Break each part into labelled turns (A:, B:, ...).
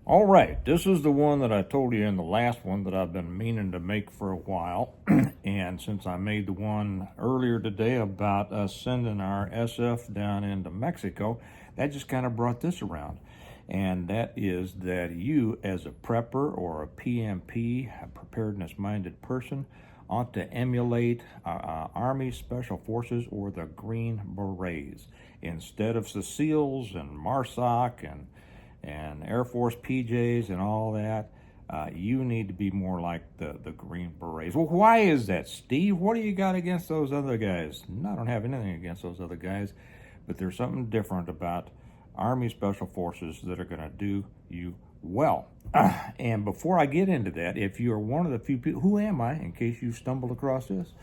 A: All right, this is the one that I told you in the last one that I've been meaning to make for a while. And since I made the one earlier today about us sending our SF down into Mexico, that just kind of brought this around. And that is that you, as a prepper or a PMP, a preparedness minded person, ought to emulate Army Special Forces or the Green Berets instead of the SEALs and MARSOC and Air Force PJs and all that. You need to be more like the Green Berets. Well, why is that, Steve? What do you got against those other guys? No, I don't have anything against those other guys, but there's something different about Army Special Forces that are going to do you well. And before I get into that, if you're one of the few people, who am I, in case you stumbled across this?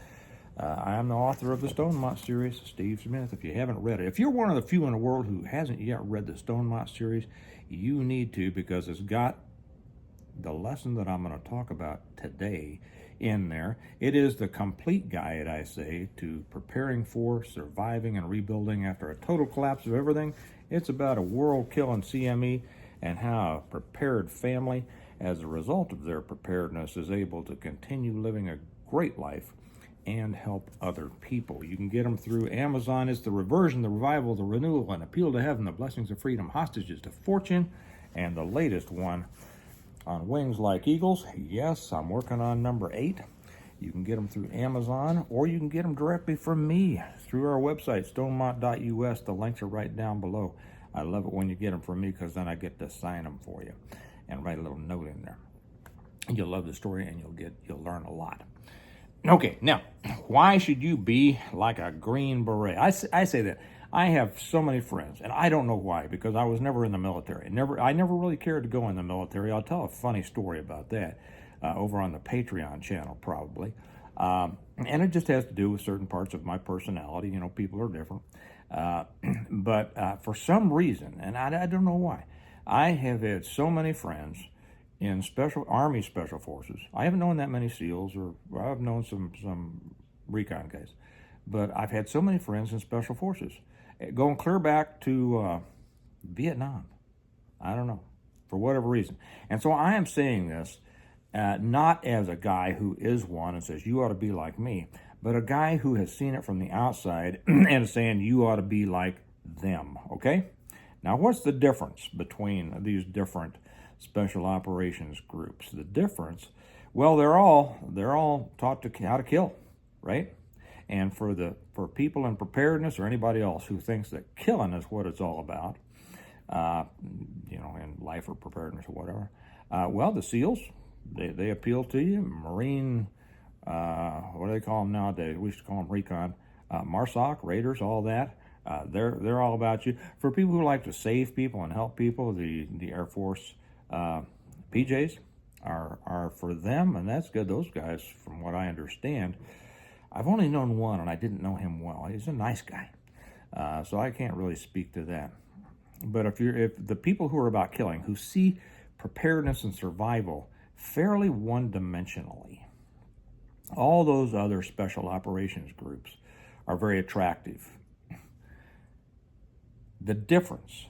A: I am the author of the Stonemont series, Steve Smith. If you haven't read it, if you're one of the few in the world who hasn't yet read the Stonemont series, you need to, because it's got the lesson that I'm going to talk about today in there. It is the complete guide, I say, to preparing for, surviving, and rebuilding after a total collapse of everything. It's about a world-killing CME and how a prepared family, as a result of their preparedness, is able to continue living a great life and help other people. You can get them through Amazon. It's the reversion, the revival, the renewal, and appeal to heaven, the blessings of freedom, hostages to fortune, and the latest one on Wings Like Eagles. Yes, I'm working on number 8. You can get them through Amazon, or you can get them directly from me through our website, stonemont.us. The links are right down below. I love it when you get them from me, because then I get to sign them for you and write a little note in there. And you'll love the story, and you'll learn a lot. Okay, now, why should you be like a Green Beret? I say that. I have so many friends, and I don't know why, because I was never in the military. I never really cared to go in the military. I'll tell a funny story about that over on the Patreon channel, probably. And it just has to do with certain parts of my personality. You know, people are different. But for some reason, and I don't know why, I have had so many friends in Army Special Forces. I haven't known that many SEALs, or I've known some recon guys, but I've had so many friends in Special Forces, going clear back to Vietnam. I don't know, for whatever reason. And so I am saying this not as a guy who is one and says, you ought to be like me, but a guy who has seen it from the outside and is saying, you ought to be like them, okay? Now, what's the difference between these different special operations groups? The difference, well, they're all taught to how to kill, right? And for people in preparedness, or anybody else who thinks that killing is what it's all about, in life or preparedness or whatever, well, the SEALs, they appeal to you. Marine, what do they call them nowadays? We used to call them recon, MARSOC, Raiders, all that. They're all about you. For people who like to save people and help people, the Air Force PJs are for them, and that's good. Those guys, from what I understand, I've only known one, and I didn't know him well. He's a nice guy, so I can't really speak to that. But if the people who are about killing, who see preparedness and survival fairly one-dimensionally, all those other special operations groups are very attractive. The difference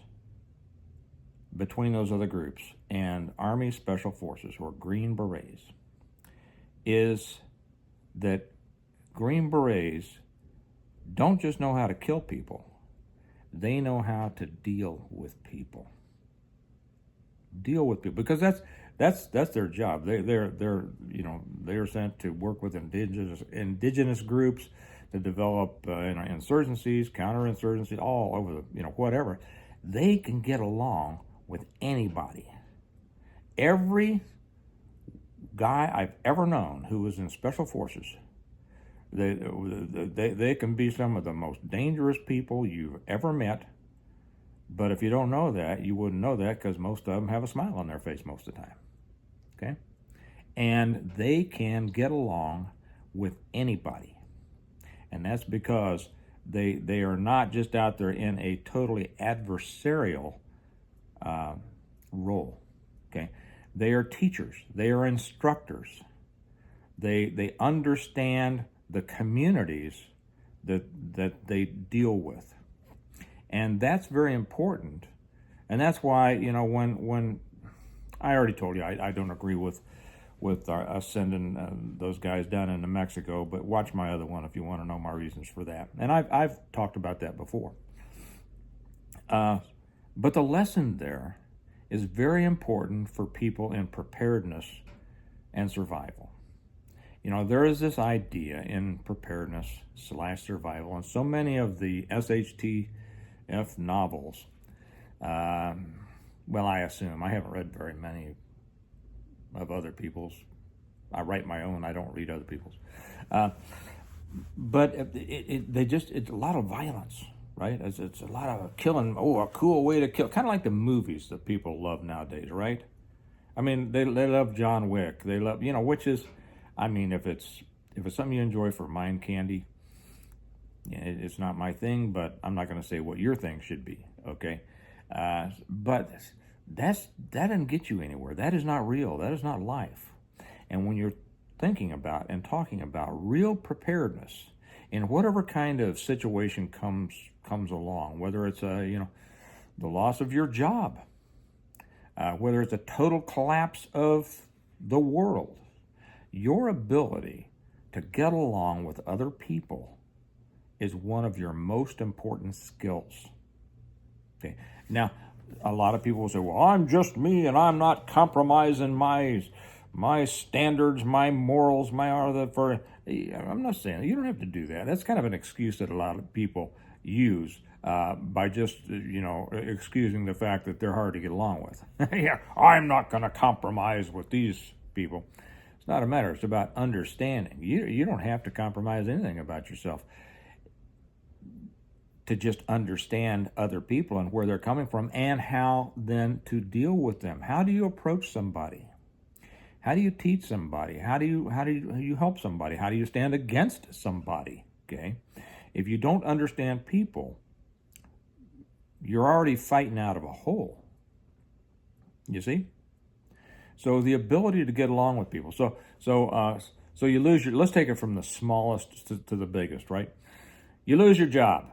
A: between those other groups and Army Special Forces, or Green Berets, is that Green Berets don't just know how to kill people, they know how to deal with people. Deal with people, because that's their job. They're sent to work with indigenous groups to develop insurgencies, counterinsurgencies, all over whatever. They can get along with anybody. Every guy I've ever known who was in Special Forces, they can be some of the most dangerous people you've ever met. But if you don't know that, you wouldn't know that, because most of them have a smile on their face most of the time. Okay? And they can get along with anybody. And that's because they are not just out there in a totally adversarial role. Okay? They are teachers. They are instructors. They understand the communities that they deal with. And that's very important. And that's why, when I already told you I don't agree with us sending those guys down into Mexico, but watch my other one if you want to know my reasons for that. And I've talked about that before. But the lesson there is very important for people in preparedness and survival. You know, there is this idea in preparedness / survival, and so many of the SHTF novels, well, I assume, I haven't read very many of other people's. I write my own, I don't read other people's. But it's a lot of violence, right? It's a lot of killing. Oh, a cool way to kill. Kind of like the movies that people love nowadays, right? I mean, they love John Wick. They love, which is, I mean, if it's something you enjoy for mind candy, it's not my thing, but I'm not going to say what your thing should be, okay? But that doesn't get you anywhere. That is not real. That is not life. And when you're thinking about and talking about real preparedness in whatever kind of situation comes along, whether it's the loss of your job, whether it's a total collapse of the world, your ability to get along with other people is one of your most important skills. Okay. Now, a lot of people will say, well, I'm just me and I'm not compromising my standards, my morals, I'm not saying you don't have to do that. That's kind of an excuse that a lot of people use by just, excusing the fact that they're hard to get along with. Yeah, I'm not going to compromise with these people. It's not a matter. It's about understanding. You don't have to compromise anything about yourself to just understand other people and where they're coming from and how then to deal with them. How do you approach somebody? How do you teach somebody? How do you help somebody? How do you stand against somebody? Okay? If you don't understand people, you're already fighting out of a hole. You see? So the ability to get along with people. So you lose let's take it from the smallest to the biggest, right? You lose your job.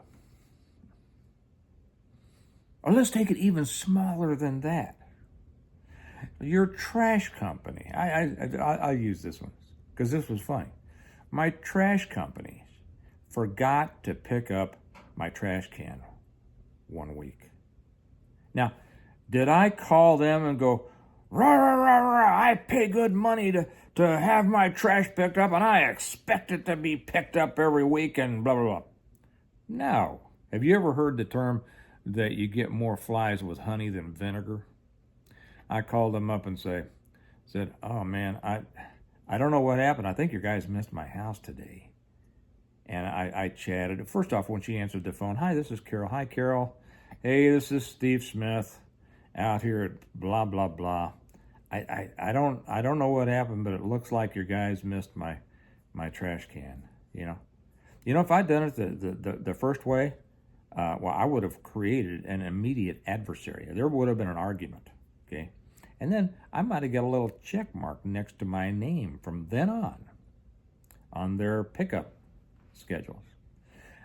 A: Or let's take it even smaller than that. Your trash company. I use this one because this was funny. My trash company forgot to pick up my trash can one week. Now, did I call them and go, rah, rah, rah, rah, I pay good money to have my trash picked up and I expect it to be picked up every week and blah, blah, blah? No. Have you ever heard the term that you get more flies with honey than vinegar? I called them up and said, oh man, I don't know what happened. I think your guys missed my house today. And I chatted. First off, when she answered the phone, hi, this is Carol. Hi, Carol. Hey, this is Steve Smith out here at blah, blah, blah. I don't know what happened, but it looks like your guys missed my trash can, if I'd done it the first way, well, I would have created an immediate adversary. There would have been an argument, okay? And then I might have got a little check mark next to my name from then on their pickup schedules.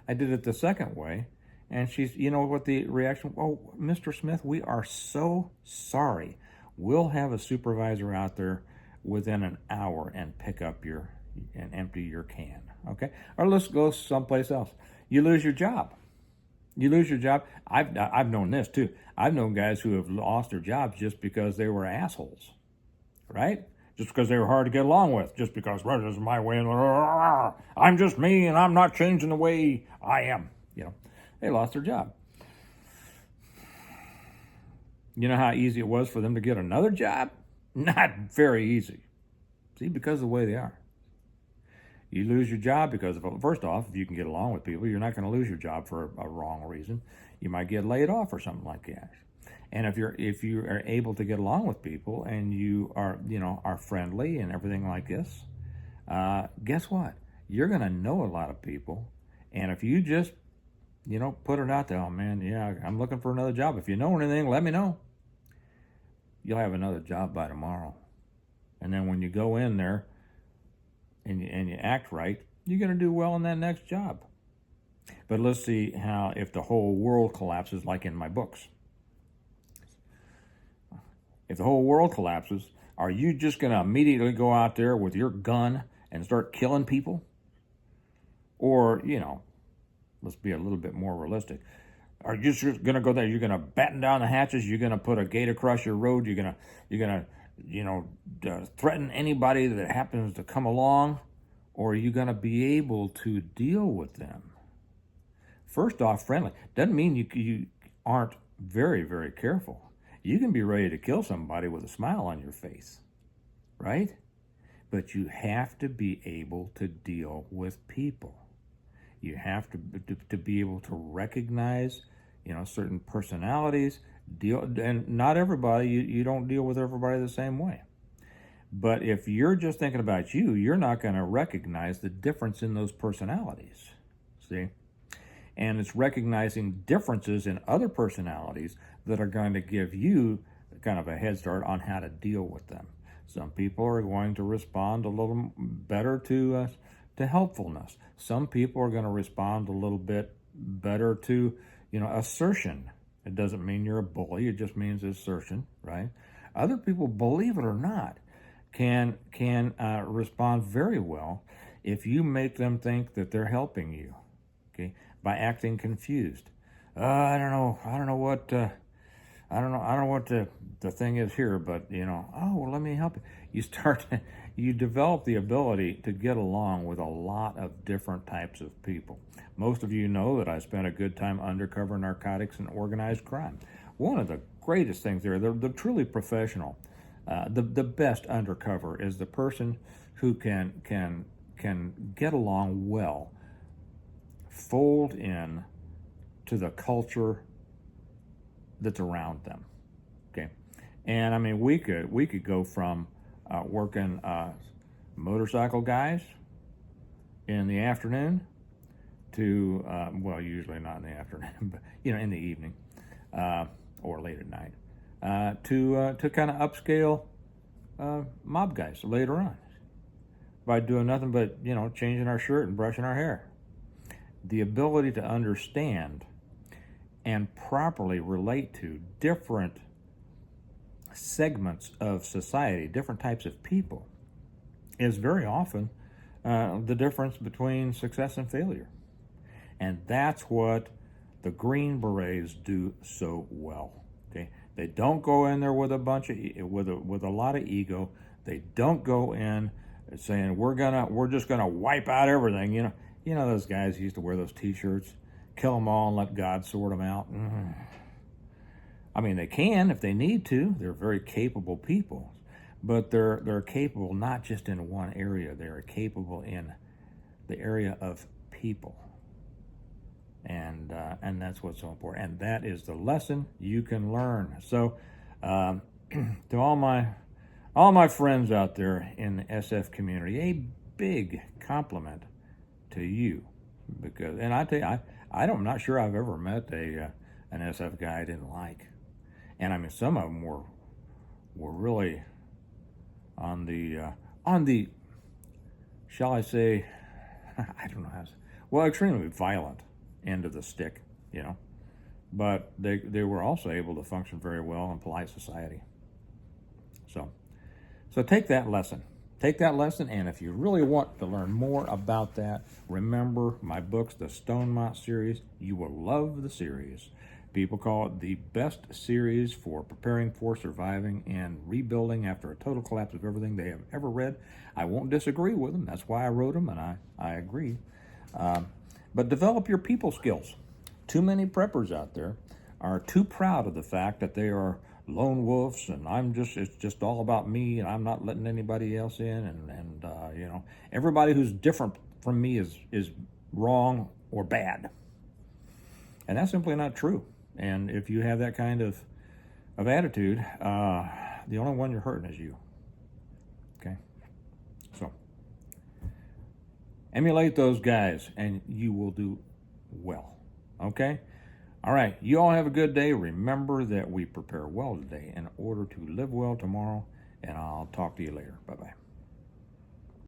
A: I did it the second way, and she's, what the reaction, oh, Mr. Smith, we are so sorry. We'll have a supervisor out there within an hour and pick up and empty your can, okay? Or let's go someplace else. You lose your job. I've known this too. I've known guys who have lost their jobs just because they were assholes, right? Just because they were hard to get along with. Just because, well, this is my way, and I'm just me, and I'm not changing the way I am. They lost their job. You know how easy it was for them to get another job? Not very easy. See, because of the way they are. You lose your job because first off, if you can get along with people, you're not going to lose your job for a wrong reason. You might get laid off or something like that. And if you are able to get along with people and you are friendly and everything like this, guess what? You're going to know a lot of people. And if you just put it out there, oh man, yeah, I'm looking for another job. If you know anything, let me know. You'll have another job by tomorrow. And then when you go in there and you act right, you're going to do well in that next job. But let's see if the whole world collapses like in my books. if the whole world collapses, are you just going to immediately go out there with your gun and start killing people? Or, let's be a little bit more realistic. Are you just going to go there? You're going to batten down the hatches. You're going to put a gate across your road. You're going to threaten anybody that happens to come along, or are you going to be able to deal with them? First off, friendly doesn't mean you aren't very, very careful. You can be ready to kill somebody with a smile on your face, right? But you have to be able to deal with people. You have to be able to recognize, certain personalities. And not everybody, you don't deal with everybody the same way. But if you're just thinking about you, you're not going to recognize the difference in those personalities. See? And it's recognizing differences in other personalities that are going to give you kind of a head start on how to deal with them. Some people are going to respond a little better to helpfulness. Some people are going to respond a little bit better to, assertion. It doesn't mean you're a bully. It just means assertion, right? Other people, believe it or not, can respond very well if you make them think that they're helping you, okay, by acting confused. I don't know what the thing is here, but let me help you. You develop the ability to get along with a lot of different types of people. Most of you know that I spent a good time undercover narcotics and organized crime. One of the greatest things there, they're truly professional. The best undercover is the person who can get along well, fold in to the culture that's around them. Okay, and I mean we could go from working motorcycle guys in the afternoon to usually not in the afternoon, but in the evening or late at night, to kind of upscale mob guys later on by doing nothing but changing our shirt and brushing our hair. The ability to understand and properly relate to different segments of society, different types of people, is very often the difference between success and failure. And that's what the Green Berets do so well. Okay, they don't go in there with a bunch of with a lot of ego. They don't go in saying we're just gonna wipe out everything. You know those guys who used to wear those T-shirts, kill them all and let God sort them out. I mean, they can if they need to. They're very capable people, but they're capable not just in one area. They're capable in the area of people, and that's what's so important. And that is the lesson you can learn. So, to all my friends out there in the SF community, a big compliment to you, because, and I tell you, I'm not sure I've ever met an SF guy I didn't like. And I mean, some of them were really on the shall I say, I don't know how to say, extremely violent end of the stick, but they were also able to function very well in polite society. So take that lesson. Take that lesson, and if you really want to learn more about that, remember my books, the Stonemont series. You will love the series. People call it the best series for preparing for, surviving, and rebuilding after a total collapse of everything they have ever read. I won't disagree with them. That's why I wrote them, and I agree. But develop your people skills. Too many preppers out there are too proud of the fact that they are lone wolves, and it's just all about me, and I'm not letting anybody else in, and everybody who's different from me is wrong or bad. And that's simply not true. And if you have that kind of attitude, the only one you're hurting is you. Okay? So, emulate those guys, and you will do well. Okay? All right. You all have a good day. Remember that we prepare well today in order to live well tomorrow, and I'll talk to you later. Bye-bye.